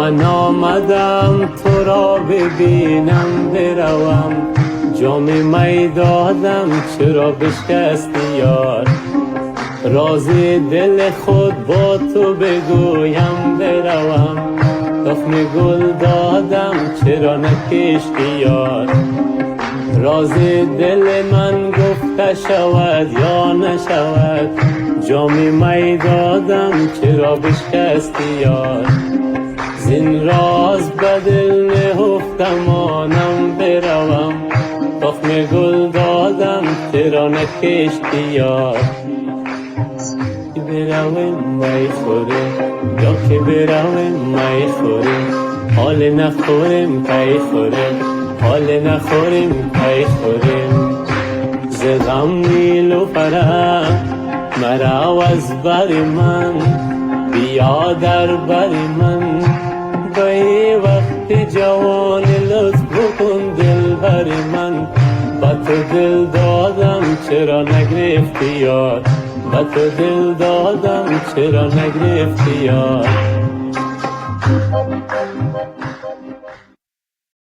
من آمدم تو را ببینم بروم، جام می دادم چرا بشکستی یار. راز دل خود با تو بگویم بروم، تخم گل دادم چرا نکشتی یار. راز دل من گفته شود یا نشود، جام می دادم چرا بشکستی یار. زین راز به دل نهفتم آنم بروم، تخم گل دادم چرا نکشتی یار. برویم می خوریم یا که برویم می خوریم، حال نخوریم پی خوریم، حال نخوریم پی خوریم. ز غم نیلوفره مرا از بر من، بیا در بر من به وقت جوان لطف بکن دل بر من. با تو دل دادم چرا نگرفتی یار، با تو دل دادم چرا نگرفتی یار.